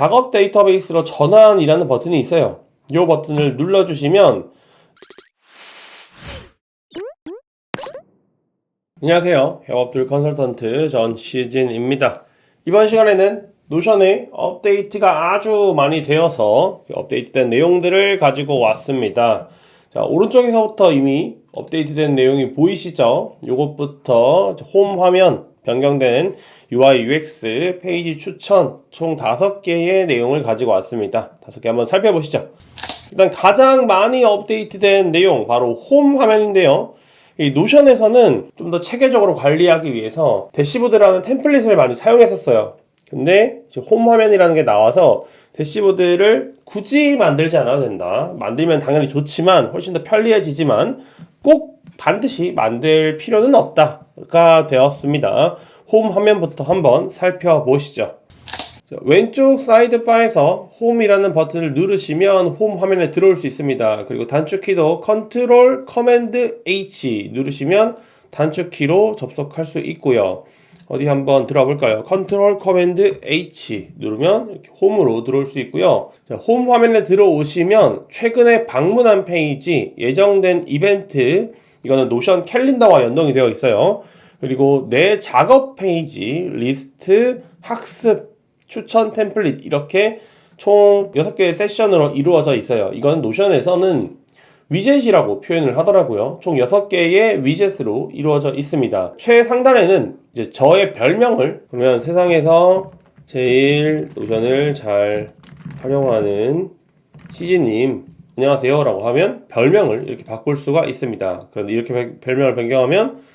작업 데이터베이스로 전환이라는 버튼이 있어요. 이 버튼을 눌러주시면 안녕하세요. 협업툴 컨설턴트 전시진입니다. 이번 시간에는 노션의 업데이트가 아주 많이 되어서 업데이트된 내용들을 가지고 왔습니다. 자, 오른쪽에서부터 이미 업데이트된 내용이 보이시죠? 요것부터 홈 화면 변경된 UI, UX, 페이지 추천 총 5개의 내용을 가지고 왔습니다. 5개 한번 살펴보시죠. 일단 가장 많이 업데이트된 내용 바로 홈 화면인데요. 이 노션에서는 좀 더 체계적으로 관리하기 위해서 대시보드라는 템플릿을 많이 사용했었어요. 근데 홈 화면이라는 게 나와서 대시보드를 굳이 만들지 않아도 된다. 만들면 당연히 좋지만 훨씬 더 편리해지지만 꼭 반드시 만들 필요는 없다가 되었습니다. 홈 화면부터 한번 살펴보시죠. 왼쪽 사이드바에서 홈이라는 버튼을 누르시면 홈 화면에 들어올 수 있습니다. 그리고 단축키도 컨트롤 커맨드 H 누르시면 단축키로 접속할 수 있고요. 어디 한번 들어가 볼까요? 컨트롤 커맨드 H 누르면 이렇게 홈으로 들어올 수 있고요. 자, 홈 화면에 들어오시면 최근에 방문한 페이지, 예정된 이벤트, 이거는 노션 캘린더와 연동이 되어 있어요. 그리고 내 작업 페이지, 리스트, 학습, 추천 템플릿 이렇게 총 6개의 세션으로 이루어져 있어요. 이건 노션에서는 위젯이라고 표현을 하더라고요. 총 6개의 위젯으로 이루어져 있습니다. 최상단에는 이제 저의 별명을, 그러면 세상에서 제일 노션을 잘 활용하는 시진님 안녕하세요 라고 하면 별명을 이렇게 바꿀 수가 있습니다. 그런데 이렇게 별명을 변경하면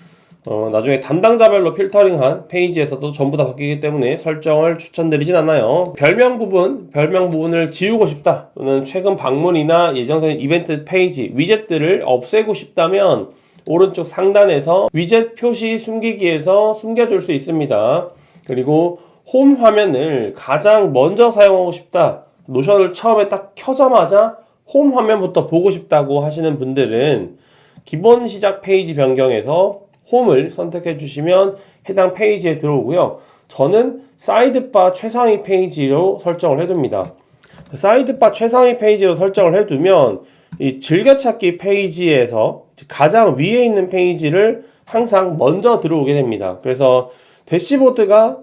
나중에 담당자별로 필터링한 페이지에서도 전부 다 바뀌기 때문에 설정을 추천드리진 않아요. 별명 부분을 지우고 싶다, 또는 최근 방문이나 예정된 이벤트 페이지, 위젯들을 없애고 싶다면 오른쪽 상단에서 위젯 표시 숨기기에서 숨겨줄 수 있습니다. 그리고 홈 화면을 가장 먼저 사용하고 싶다, 노션을 처음에 딱 켜자마자 홈 화면부터 보고 싶다고 하시는 분들은 기본 시작 페이지 변경에서 홈을 선택해 주시면 해당 페이지에 들어오고요. 저는 사이드바 최상위 페이지로 설정을 해둡니다. 사이드바 최상위 페이지로 설정을 해두면 이 즐겨찾기 페이지에서 가장 위에 있는 페이지를 항상 먼저 들어오게 됩니다. 그래서 대시보드가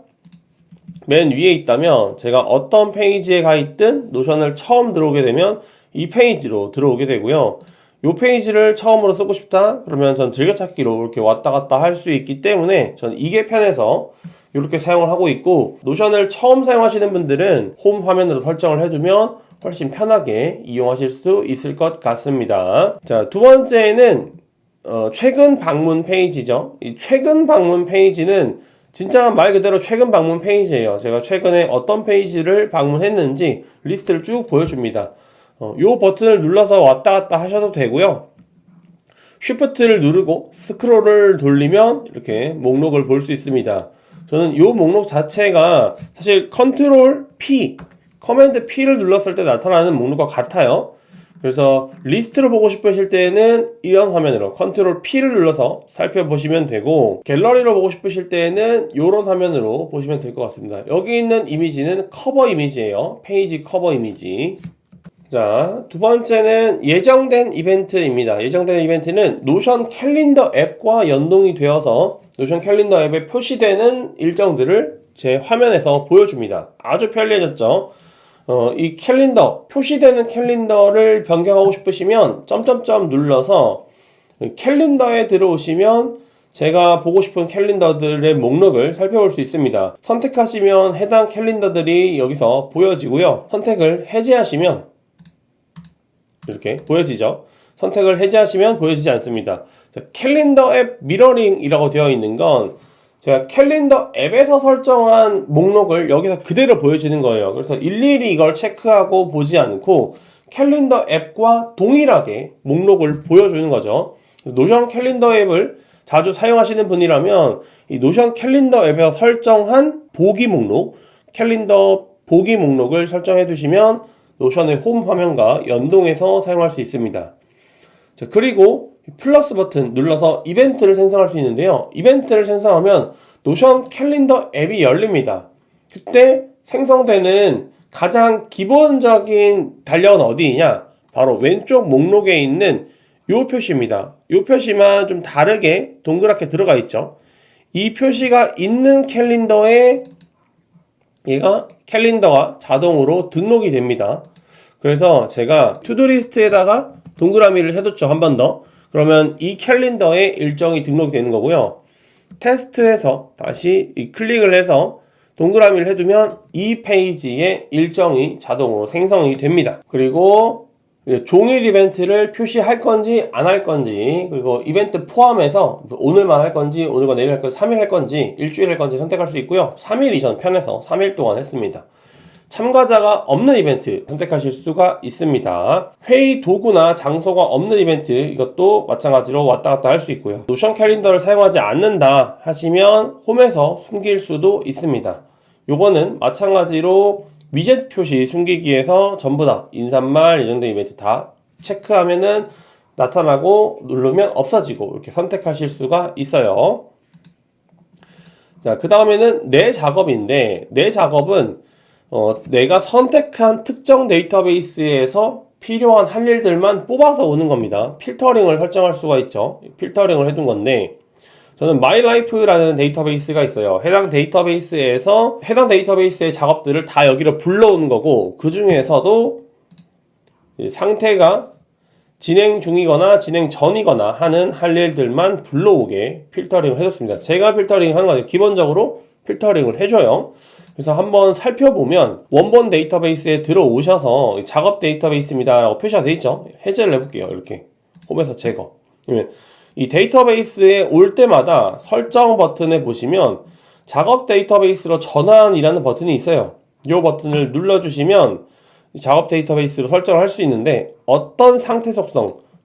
맨 위에 있다면 제가 어떤 페이지에 가 있든 노션을 처음 들어오게 되면 이 페이지로 들어오게 되고요. 이 페이지를 처음으로 쓰고 싶다? 그러면 전 즐겨찾기로 이렇게 왔다 갔다 할 수 있기 때문에 전 이게 편해서 이렇게 사용을 하고 있고, 노션을 처음 사용하시는 분들은 홈 화면으로 설정을 해두면 훨씬 편하게 이용하실 수 있을 것 같습니다. 자, 두 번째는 최근 방문 페이지죠. 이 최근 방문 페이지는 진짜 말 그대로 최근 방문 페이지예요. 제가 최근에 어떤 페이지를 방문했는지 리스트를 쭉 보여줍니다. 요 버튼을 눌러서 왔다 갔다 하셔도 되고요. 쉬프트를 누르고 스크롤을 돌리면 이렇게 목록을 볼 수 있습니다. 저는 요 목록 자체가 사실 컨트롤 P, 커맨드 P를 눌렀을 때 나타나는 목록과 같아요. 그래서 리스트로 보고 싶으실 때는 이런 화면으로 컨트롤 P를 눌러서 살펴보시면 되고, 갤러리로 보고 싶으실 때는 이런 화면으로 보시면 될 것 같습니다. 여기 있는 이미지는 커버 이미지예요. 페이지 커버 이미지. 자, 두 번째는 예정된 이벤트입니다. 예정된 이벤트는 노션 캘린더 앱과 연동이 되어서 노션 캘린더 앱에 표시되는 일정들을 제 화면에서 보여줍니다. 아주 편리해졌죠. 이 캘린더, 표시되는 캘린더를 변경하고 싶으시면 점점점 눌러서 캘린더에 들어오시면 제가 보고 싶은 캘린더들의 목록을 살펴볼 수 있습니다. 선택하시면 해당 캘린더들이 여기서 보여지고요. 선택을 해제하시면 이렇게 보여지죠. 선택을 해제하시면 보여지지 않습니다. 자, 캘린더 앱 미러링이라고 되어 있는 건 제가 캘린더 앱에서 설정한 목록을 여기서 그대로 보여지는 거예요. 그래서 일일이 이걸 체크하고 보지 않고 캘린더 앱과 동일하게 목록을 보여주는 거죠. 노션 캘린더 앱을 자주 사용하시는 분이라면 이 노션 캘린더 앱에서 설정한 보기 목록, 캘린더 보기 목록을 설정해 두시면 노션의 홈 화면과 연동해서 사용할 수 있습니다. 자, 그리고 플러스 버튼 눌러서 이벤트를 생성할 수 있는데요. 이벤트를 생성하면 노션 캘린더 앱이 열립니다. 그때 생성되는 가장 기본적인 달력은 어디이냐? 바로 왼쪽 목록에 있는 요 표시입니다. 요 표시만 좀 다르게 동그랗게 들어가 있죠. 이 표시가 있는 캘린더에 얘가 캘린더가 자동으로 등록이 됩니다. 그래서 제가 투두리스트에다가 동그라미를 해뒀죠. 한 번 더. 그러면 이 캘린더에 일정이 등록이 되는 거고요. 테스트해서 다시 클릭을 해서 동그라미를 해두면 이 페이지에 일정이 자동으로 생성이 됩니다. 그리고 종일 이벤트를 표시할 건지 안 할 건지, 그리고 이벤트 포함해서 오늘만 할 건지, 오늘과 내일 할 건지, 3일 할 건지, 일주일 할 건지 선택할 수 있고요. 3일이 전 편해서 3일 동안 했습니다. 참가자가 없는 이벤트 선택하실 수가 있습니다. 회의 도구나 장소가 없는 이벤트, 이것도 마찬가지로 왔다 갔다 할 수 있고요. 노션 캘린더를 사용하지 않는다 하시면 홈에서 숨길 수도 있습니다. 요거는 마찬가지로 위젯 표시 숨기기에서 전부 다 인사말 예정된 이벤트 다 체크하면은 나타나고 누르면 없어지고 이렇게 선택하실 수가 있어요. 자, 그 다음에는 내 작업인데, 내 작업은 내가 선택한 특정 데이터베이스에서 필요한 할 일들만 뽑아서 오는 겁니다. 필터링을 설정할 수가 있죠. 필터링을 해둔 건데, 저는 MyLife라는 데이터베이스가 있어요. 해당 데이터베이스의 작업들을 다 여기로 불러오는 거고, 그 중에서도 상태가 진행 중이거나 진행 전이거나 하는 할 일들만 불러오게 필터링을 해줬습니다. 제가 필터링 하는 거죠. 기본적으로 필터링을 해줘요. 그래서 한번 살펴보면 원본 데이터베이스에 들어오셔서 작업 데이터베이스입니다 라고 표시가 되어 있죠. 해제를 해볼게요. 이렇게 홈에서 제거. 이 데이터베이스에 올 때마다 설정 버튼에 보시면 작업 데이터베이스로 전환이라는 버튼이 있어요. 이 버튼을 눌러주시면 작업 데이터베이스로 설정을 할 수 있는데, 어떤 상태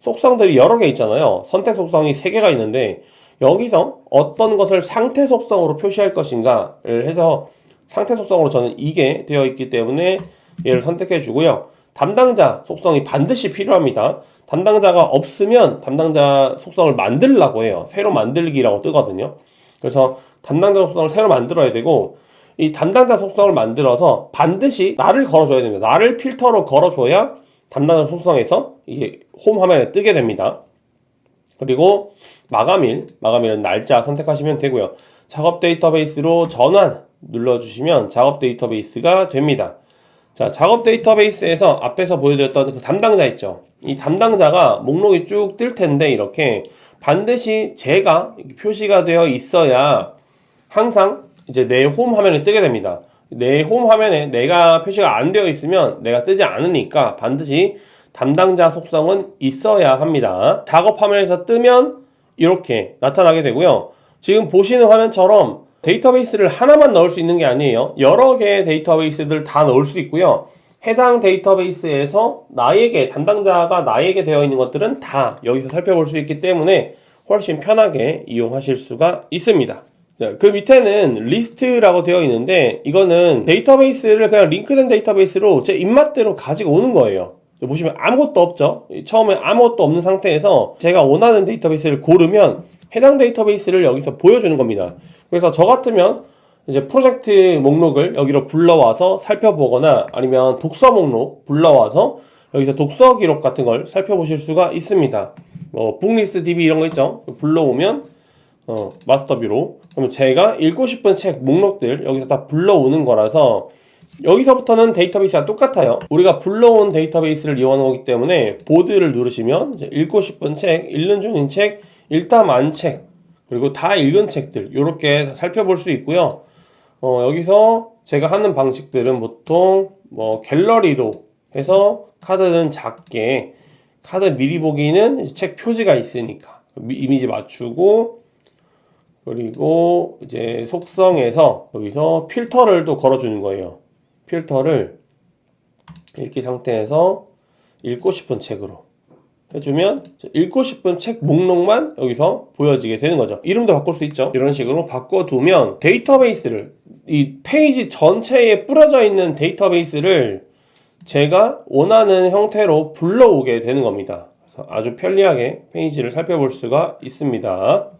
속성들이 여러 개 있잖아요. 선택 속성이 3개가 있는데 여기서 어떤 것을 상태 속성으로 표시할 것인가를 해서 상태 속성으로 저는 이게 되어 있기 때문에 얘를 선택해 주고요. 담당자 속성이 반드시 필요합니다. 담당자가 없으면 담당자 속성을 만들려고 해요. 새로 만들기라고 뜨거든요. 그래서 담당자 속성을 새로 만들어야 되고, 이 담당자 속성을 만들어서 반드시 나를 걸어줘야 됩니다. 나를 필터로 걸어줘야 담당자 속성에서 이게 홈 화면에 뜨게 됩니다. 그리고 마감일은 날짜 선택하시면 되고요. 작업 데이터베이스로 전환 눌러주시면 작업 데이터베이스가 됩니다. 자, 작업 데이터베이스에서 앞에서 보여드렸던 그 담당자 있죠. 이 담당자가 목록이 쭉 뜰 텐데, 이렇게 반드시 제가 표시가 되어 있어야 항상 이제 내 홈 화면에 뜨게 됩니다. 내 홈 화면에 내가 표시가 안 되어 있으면 내가 뜨지 않으니까 반드시 담당자 속성은 있어야 합니다. 작업 화면에서 뜨면 이렇게 나타나게 되고요. 지금 보시는 화면처럼 데이터베이스를 하나만 넣을 수 있는 게 아니에요. 여러 개의 데이터베이스들 다 넣을 수 있고요. 해당 데이터베이스에서 담당자가 나에게 되어 있는 것들은 다 여기서 살펴볼 수 있기 때문에 훨씬 편하게 이용하실 수가 있습니다. 자, 그 밑에는 리스트라고 되어 있는데, 이거는 데이터베이스를 그냥 링크된 데이터베이스로 제 입맛대로 가지고 오는 거예요. 보시면 아무것도 없죠. 처음에 아무것도 없는 상태에서 제가 원하는 데이터베이스를 고르면 해당 데이터베이스를 여기서 보여주는 겁니다. 그래서 저 같으면 이제 프로젝트 목록을 여기로 불러와서 살펴보거나, 아니면 독서 목록 불러와서 여기서 독서 기록 같은 걸 살펴보실 수가 있습니다. 북리스트 DB 이런 거 있죠. 불러오면 마스터뷰로, 그러면 제가 읽고 싶은 책 목록들 여기서 다 불러오는 거라서, 여기서부터는 데이터베이스가 똑같아요. 우리가 불러온 데이터베이스를 이용하는 거기 때문에 보드를 누르시면 이제 읽고 싶은 책, 읽는 중인 책, 읽다 만 책, 그리고 다 읽은 책들 이렇게 살펴볼 수 있고요. 여기서 제가 하는 방식들은 보통 갤러리로 해서 카드는 작게, 카드 미리 보기는 책 표지가 있으니까 이미지 맞추고, 그리고 이제 속성에서 여기서 필터를 또 걸어주는 거예요. 필터를 읽기 상태에서 읽고 싶은 책으로 해주면 읽고 싶은 책 목록만 여기서 보여지게 되는 거죠. 이름도 바꿀 수 있죠. 이런 식으로 바꿔두면 데이터베이스를, 이 페이지 전체에 뿌려져 있는 데이터베이스를 제가 원하는 형태로 불러오게 되는 겁니다. 그래서 아주 편리하게 페이지를 살펴볼 수가 있습니다.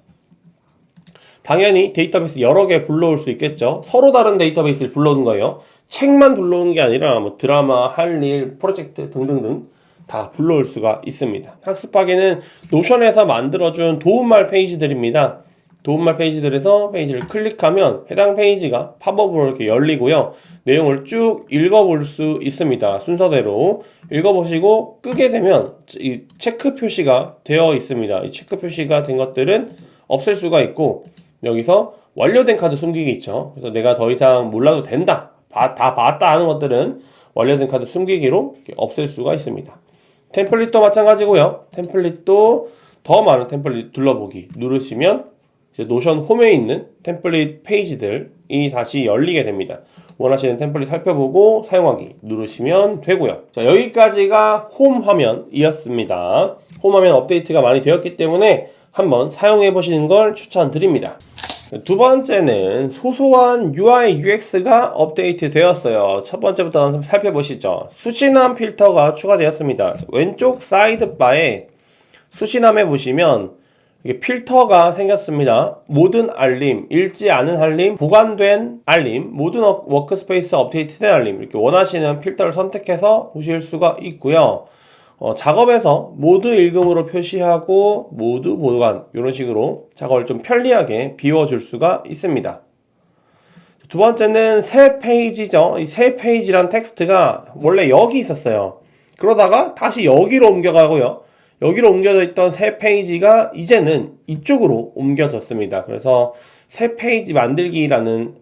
당연히 데이터베이스 여러 개 불러올 수 있겠죠. 서로 다른 데이터베이스를 불러오는 거예요. 책만 불러오는 게 아니라 뭐 드라마, 할 일, 프로젝트 등등등 다 불러올 수가 있습니다. 학습하기는 노션에서 만들어준 도움말 페이지들입니다. 도움말 페이지들에서 페이지를 클릭하면 해당 페이지가 팝업으로 이렇게 열리고요. 내용을 쭉 읽어볼 수 있습니다. 순서대로 읽어보시고 끄게 되면 이 체크 표시가 되어 있습니다. 이 체크 표시가 된 것들은 없앨 수가 있고, 여기서 완료된 카드 숨기기 있죠. 그래서 내가 더 이상 몰라도 된다, 다 봤다 하는 것들은 완료된 카드 숨기기로 없앨 수가 있습니다. 템플릿도 마찬가지고요. 템플릿도 더 많은 템플릿 둘러보기 누르시면 이제 노션 홈에 있는 템플릿 페이지들이 다시 열리게 됩니다. 원하시는 템플릿 살펴보고 사용하기 누르시면 되고요. 자, 여기까지가 홈 화면이었습니다. 홈 화면 업데이트가 많이 되었기 때문에 한번 사용해 보시는 걸 추천드립니다. 두 번째는 소소한 UI UX가 업데이트 되었어요. 첫 번째부터 한번 살펴보시죠. 수신함 필터가 추가되었습니다. 왼쪽 사이드바에 수신함에 보시면 이게 필터가 생겼습니다. 모든 알림, 읽지 않은 알림, 보관된 알림, 모든 워크스페이스 업데이트된 알림, 이렇게 원하시는 필터를 선택해서 보실 수가 있고요. 작업에서 모두 읽음으로 표시하고 모두 보관, 이런 식으로 작업을 좀 편리하게 비워줄 수가 있습니다. 두 번째는 새 페이지죠. 이 새 페이지란 텍스트가 원래 여기 있었어요. 그러다가 다시 여기로 옮겨가고요. 여기로 옮겨져 있던 새 페이지가 이제는 이쪽으로 옮겨졌습니다. 그래서 새 페이지 만들기라는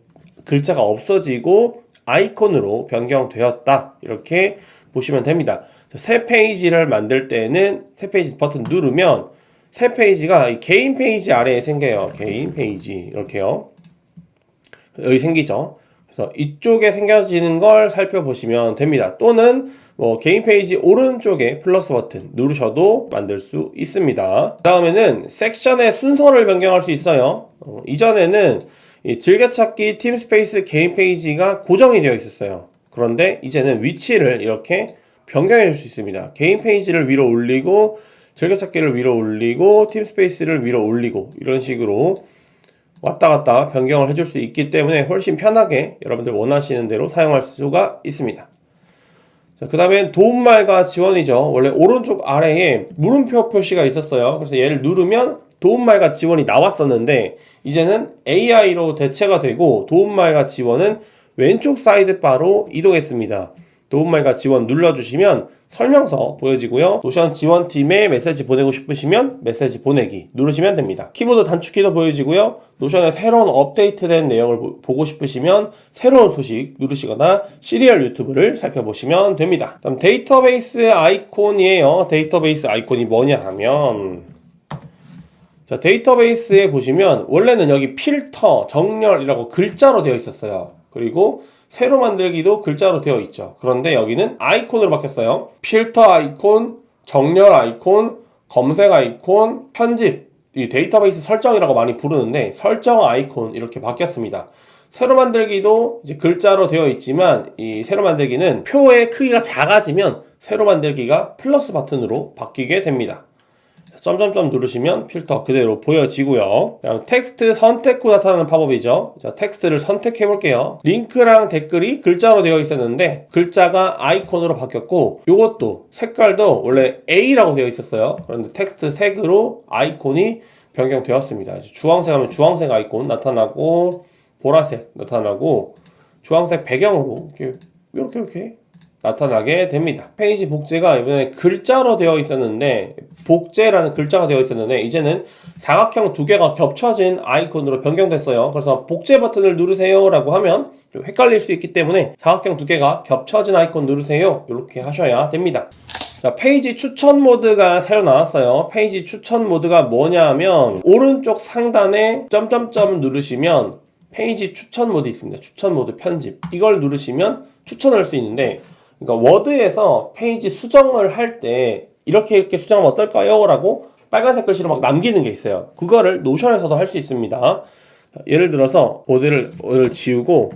글자가 없어지고 아이콘으로 변경되었다, 이렇게 보시면 됩니다. 새 페이지를 만들 때는 새 페이지 버튼 누르면 새 페이지가 이 개인 페이지 아래에 생겨요. 개인 페이지 이렇게요. 여기 생기죠. 그래서 이쪽에 생겨지는 걸 살펴보시면 됩니다. 또는 뭐 개인 페이지 오른쪽에 플러스 버튼 누르셔도 만들 수 있습니다. 그 다음에는 섹션의 순서를 변경할 수 있어요. 이전에는 이 즐겨찾기 팀스페이스 개인 페이지가 고정이 되어 있었어요. 그런데 이제는 위치를 이렇게 변경해 줄 수 있습니다. 개인 페이지를 위로 올리고 즐겨찾기를 위로 올리고 팀스페이스를 위로 올리고 이런 식으로 왔다 갔다 변경을 해줄 수 있기 때문에 훨씬 편하게 여러분들 원하시는 대로 사용할 수가 있습니다. 자, 그 다음에 도움말과 지원이죠. 원래 오른쪽 아래에 물음표 표시가 있었어요. 그래서 얘를 누르면 도움말과 지원이 나왔었는데 이제는 AI로 대체가 되고 도움말과 지원은 왼쪽 사이드바로 이동했습니다. 도움말과 지원 눌러주시면 설명서 보여지고요. 노션 지원팀에 메시지 보내고 싶으시면 메시지 보내기 누르시면 됩니다. 키보드 단축키도 보여지고요. 노션의 새로운 업데이트된 내용을 보고 싶으시면 새로운 소식 누르시거나 시리얼 유튜브를 살펴보시면 됩니다. 다음 데이터베이스 아이콘이에요. 데이터베이스 아이콘이 뭐냐 하면, 자, 데이터베이스에 보시면 원래는 여기 필터, 정렬이라고 글자로 되어 있었어요. 그리고 새로 만들기도 글자로 되어 있죠. 그런데 여기는 아이콘으로 바뀌었어요. 필터 아이콘, 정렬 아이콘, 검색 아이콘, 편집, 이 데이터베이스 설정이라고 많이 부르는데 설정 아이콘 이렇게 바뀌었습니다. 새로 만들기도 이제 글자로 되어 있지만 이 새로 만들기는 표의 크기가 작아지면 새로 만들기가 플러스 버튼으로 바뀌게 됩니다. 점점점 누르시면 필터 그대로 보여지고요. 그다음 텍스트 선택 후 나타나는 팝업이죠. 자, 텍스트를 선택해 볼게요. 링크랑 댓글이 글자로 되어 있었는데 글자가 아이콘으로 바뀌었고, 요것도 색깔도 원래 A라고 되어 있었어요. 그런데 텍스트 색으로 아이콘이 변경되었습니다. 주황색 하면 주황색 아이콘 나타나고, 보라색 나타나고, 주황색 배경으로 이렇게 나타나게 됩니다. 페이지 복제가 이번에 글자로 되어 있었는데, 복제라는 글자가 되어 있었는데 이제는 사각형 두 개가 겹쳐진 아이콘으로 변경됐어요. 그래서 복제 버튼을 누르세요 라고 하면 좀 헷갈릴 수 있기 때문에 사각형 두 개가 겹쳐진 아이콘 누르세요, 이렇게 하셔야 됩니다. 자, 페이지 추천 모드가 새로 나왔어요. 페이지 추천 모드가 뭐냐 하면 오른쪽 상단에 점점점 누르시면 페이지 추천 모드 있습니다. 추천 모드 편집, 이걸 누르시면 추천할 수 있는데, 그러니까 워드에서 페이지 수정을 할 때 이렇게 수정하면 어떨까요? 라고 빨간색 글씨로 막 남기는 게 있어요. 그거를 노션에서도 할 수 있습니다. 예를 들어서 보드를 지우고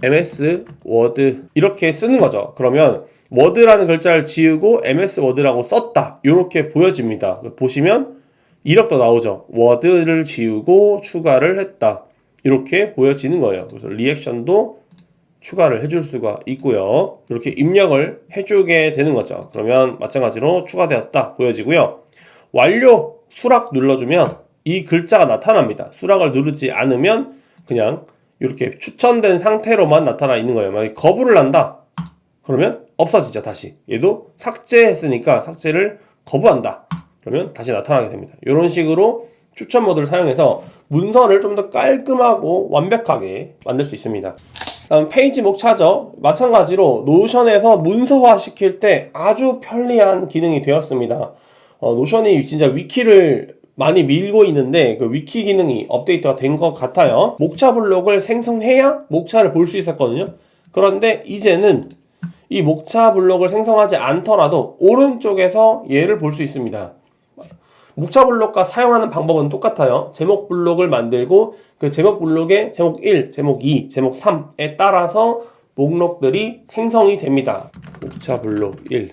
MS 워드 이렇게 쓰는 거죠. 그러면 워드라는 글자를 지우고 MS 워드라고 썼다, 이렇게 보여집니다. 보시면 이력도 나오죠. 워드를 지우고 추가를 했다, 이렇게 보여지는 거예요. 그래서 리액션도 추가를 해줄 수가 있고요. 이렇게 입력을 해주게 되는 거죠. 그러면 마찬가지로 추가되었다 보여지고요. 완료 수락 눌러주면 이 글자가 나타납니다. 수락을 누르지 않으면 그냥 이렇게 추천된 상태로만 나타나 있는 거예요. 만약에 거부를 한다 그러면 없어지죠. 다시 얘도 삭제했으니까 삭제를 거부한다 그러면 다시 나타나게 됩니다. 이런 식으로 추천 모드를 사용해서 문서를 좀 더 깔끔하고 완벽하게 만들 수 있습니다. 다음 페이지 목차죠. 마찬가지로 노션에서 문서화 시킬 때 아주 편리한 기능이 되었습니다. 노션이 진짜 위키를 많이 밀고 있는데 그 위키 기능이 업데이트가 된 것 같아요. 목차 블록을 생성해야 목차를 볼 수 있었거든요. 그런데 이제는 이 목차 블록을 생성하지 않더라도 오른쪽에서 얘를 볼 수 있습니다. 목차 블록과 사용하는 방법은 똑같아요. 제목 블록을 만들고 그 제목 블록에 제목 1, 제목 2, 제목 3에 따라서 목록들이 생성이 됩니다. 목차 블록 1,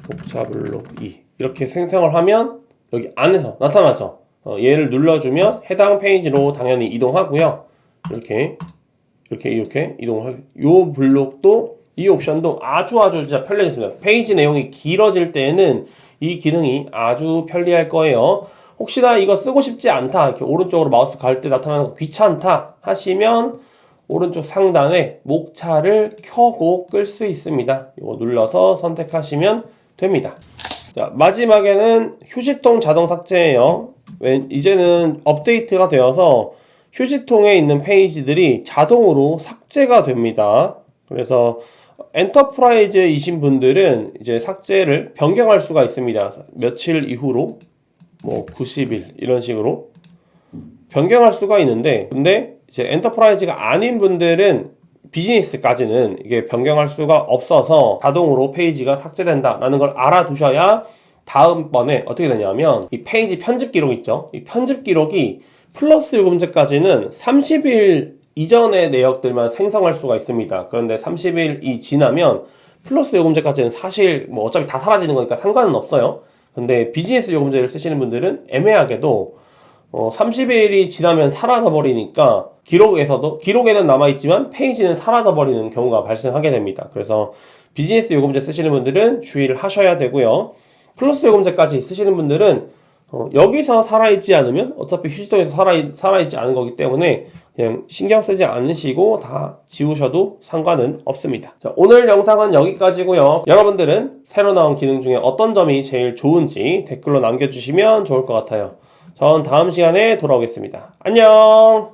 목차 블록 2 이렇게 생성을 하면 여기 안에서 나타나죠. 얘를 눌러주면 해당 페이지로 당연히 이동하고요. 이렇게 이동을 하고 요 블록도 이 옵션도 아주 진짜 편리했습니다. 페이지 내용이 길어질 때에는 이 기능이 아주 편리할 거예요. 혹시나 이거 쓰고 싶지 않다 이렇게 오른쪽으로 마우스 갈 때 나타나는 거 귀찮다 하시면 오른쪽 상단에 목차를 켜고 끌 수 있습니다. 이거 눌러서 선택하시면 됩니다. 자, 마지막에는 휴지통 자동 삭제예요. 이제는 업데이트가 되어서 휴지통에 있는 페이지들이 자동으로 삭제가 됩니다. 그래서 엔터프라이즈이신 분들은 이제 삭제를 변경할 수가 있습니다. 며칠 이후로 뭐 90일 이런 식으로 변경할 수가 있는데 근데 이제 엔터프라이즈가 아닌 분들은 비즈니스까지는 이게 변경할 수가 없어서 자동으로 페이지가 삭제된다라는 걸 알아두셔야 다음번에 어떻게 되냐면 이 페이지 편집 기록 있죠. 이 편집 기록이 플러스 요금제까지는 30일 이전의 내역들만 생성할 수가 있습니다. 그런데 30일이 지나면 플러스 요금제까지는 사실 뭐 어차피 다 사라지는 거니까 상관은 없어요. 근데 비즈니스 요금제를 쓰시는 분들은 애매하게도 30일이 지나면 사라져 버리니까 기록에는 남아있지만 페이지는 사라져 버리는 경우가 발생하게 됩니다. 그래서 비즈니스 요금제 쓰시는 분들은 주의를 하셔야 되고요. 플러스 요금제까지 쓰시는 분들은 여기서 살아있지 않으면 어차피 휴지통에서 살아있지 않은 거기 때문에 그냥 신경 쓰지 않으시고 다 지우셔도 상관은 없습니다. 자, 오늘 영상은 여기까지고요. 여러분들은 새로 나온 기능 중에 어떤 점이 제일 좋은지 댓글로 남겨주시면 좋을 것 같아요. 전 다음 시간에 돌아오겠습니다. 안녕!